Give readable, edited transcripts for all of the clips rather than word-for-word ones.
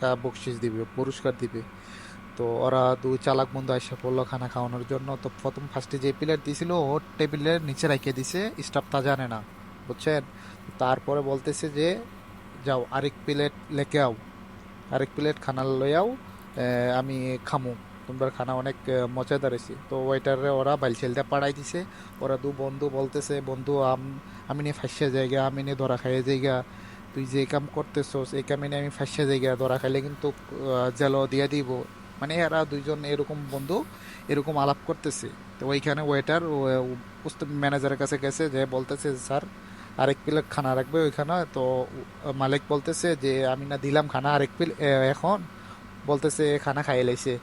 টাকা বকশিস দিবে, পুরস্কার দিবে। তো ওরা দুই চালাক বন্ধু এসে পড়লো খানা খাওয়ানোর জন্য। তো প্রথম ফার্স্টে যে প্লেট দিছিল ওর টেবিলের নিচে রেখে দিছে, স্টাফ তা জানে না, বুঝছেন। তারপরে বলতেছে যে যাও আরেক প্লেট লেকে আও, আরেক প্লেট খানা লই আও, আমি খামু, তোমরা খানা অনেক মজাদার হয়েছে। তো ওয়েটারে ওরা বাইলছেলটা পাড়াই দিছে। ওরা দু বন্ধু বলতেছে, বন্ধু আমি নিয়ে ফাঁসিয়া জায়গা, আমি নিয়ে ধরা খাইয়ে জায়গা, তুই যে কাম করতেছস এই কামে নিয়ে আমি ফাঁসিয়া জায়গা, ধরা খাইলে কিন্তু জেল দিয়ে দিব। মানে এরা দুইজন এরকম বন্ধু এরকম আলাপ করতেছে। তো ওইখানে ওয়েটার ম্যানেজারের কাছে গেছে, যে বলতেছে স্যার আরেক প্লেট খানা রাখবে ওইখানে। তো মালিক বলতেছে যে আমি না দিলাম খানা আরেক প্লেট, এখন বলতেছে খানা খাইয়ে লাইছে।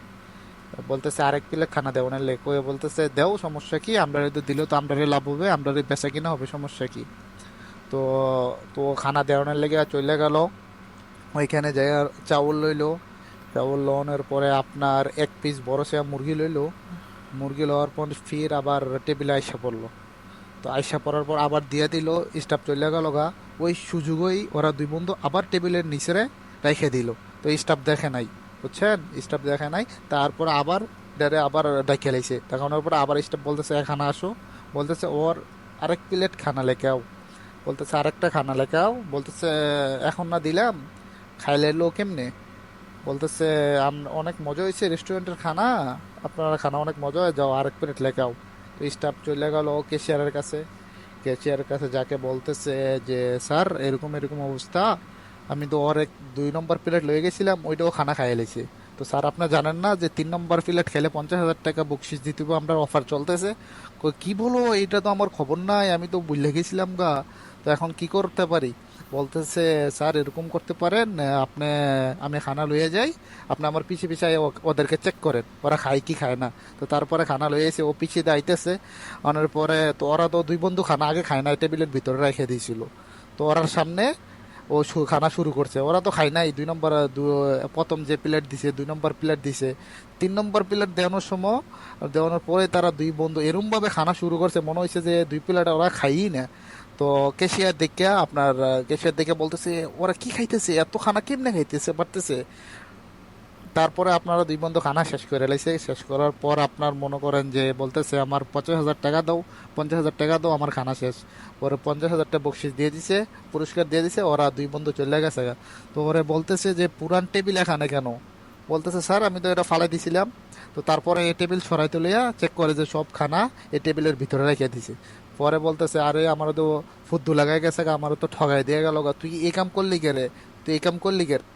বলতেছে আরেক প্লেট খানা দেও না লেখ, বলতেছে দেও, সমস্যা কি, আমরা তো দিলেও তো আমরা লাভ হবে, আমরা বেচা কিনা হবে, সমস্যা কি। তো তো খানা দেওয়ানোর লেগে চলে গেল। ওইখানে যাই চাউল লইলো। চাউল লওয়ানোর পরে আপনার এক পিস বড় সে মুরগি লইলো। মুরগি লওয়ার পর ফির আবার টেবিলে আইসা পড়লো। তো আইসা পড়ার পর আবার দিয়ে দিল, স্টাফ চলে গেল গা। ওই সুযোগই ওরা দুই বন্ধু আবার টেবিলের নিচে রেখে দিল। তো স্টাফ দেখে নাই, বুঝছেন, স্টাফ দেখে নাই। তারপর আবার ডারে আবার ডাইকে লাইছে, দেখানোর পর আবার স্টাফ বলতেছে খানা আসো, বলতেছে ওর আরেক প্লেট খানা লেকে আও, বলতেছে আরেকটা খানা লেকে আও, বলতেছে এখন না দিলাম খাইলে লো কেমনে, বলতেছে অনেক মজা হয়েছে রেস্টুরেন্টের খানা, আপনারা খানা অনেক মজা হয়, যাও আরেক প্লেট লেখাও। তো স্টাফ চলে গেল ক্যাশিয়ারের কাছে। ক্যাশিয়ারের কাছে যাকে বলতেছে যে স্যার এরকম এরকম অবস্থা, আমি তো ওর এক 2 নম্বর প্লেট লয়ে গেছিলাম, ওইটাও খানা খাইয়ে লেছে। তো স্যার আপনার জানেন না যে 3 নম্বর প্লেট খেলে 50,000 টাকা বকশিস দিতে হবে, আমরা অফার চলতেছে। কই, কি বলো, এটা তো আমার খবর নাই, আমি তো বুঝলে গেছিলাম গা, তো এখন কি করতে পারি। বলতেছে স্যার এরকম করতে পারেন, আপনি, আমি খানা লইয়ে যাই, আপনি আমার পিছে পিছে ওদেরকে চেক করেন ওরা খায় কি খায় না। তো তারপরে খানা লইয়ে এসে ও পিছিয়ে দিয়ে আইতেছে। আনার পরে তো ওরা তো দুই বন্ধু খানা আগে খায় না, টেবিলের ভিতরে রেখে দিয়েছিল। তো ওরার সামনে ও খানা শুরু করছে, ওরা তো খায় নাই 2 নম্বর, প্রথম যে প্লেট দিছে 2 নম্বর প্লেট দিছে। 3 নম্বর প্লেট দেওয়ানোর সময়, দেওয়ানোর পরে তারা দুই বন্ধু এরম ভাবে খানা শুরু করছে, মনে হয়েছে যে 2 প্লেট ওরা খাইই না। তো ক্যাশিয়ার দেখে আপনার ক্যাশিয়ার দেখে বলতেছে ওরা কি খাইতেছে, এত খানা কেমনে খাইতেছে পারতেছে। তারপরে আপনারা দুই বন্ধু খানা শেষ করে লাইছে, শেষ করার পর আপনার মনে করেন যে বলতেছে আমার 50,000 টাকা দাও, 50,000 টাকা দাও, আমার খানা শেষ। পরে 50,000 টাকা বকশিস দিয়ে দিছে, পুরস্কার দিয়ে দিছে, ওরা দুই বন্ধু চলে গেছে গা। তো ওরে বলতেছে যে পুরান টেবিল এখানে কেন, বলতেছে স্যার আমি তো এটা ফালাই দিছিলাম। তো তারপরে এই টেবিল সরাইতে লইয়া চেক করে যে সব খানা এই টেবিলের ভিতরে রেখে দিছে। পরে বলতেছে আরে আমারও তো ফুদ্দু লাগাই গেছে গা, আমারও তো ঠগাই দিয়ে গেল গা, তুই এই কাম করলি কে রে, তুই এই কাম করলি কে?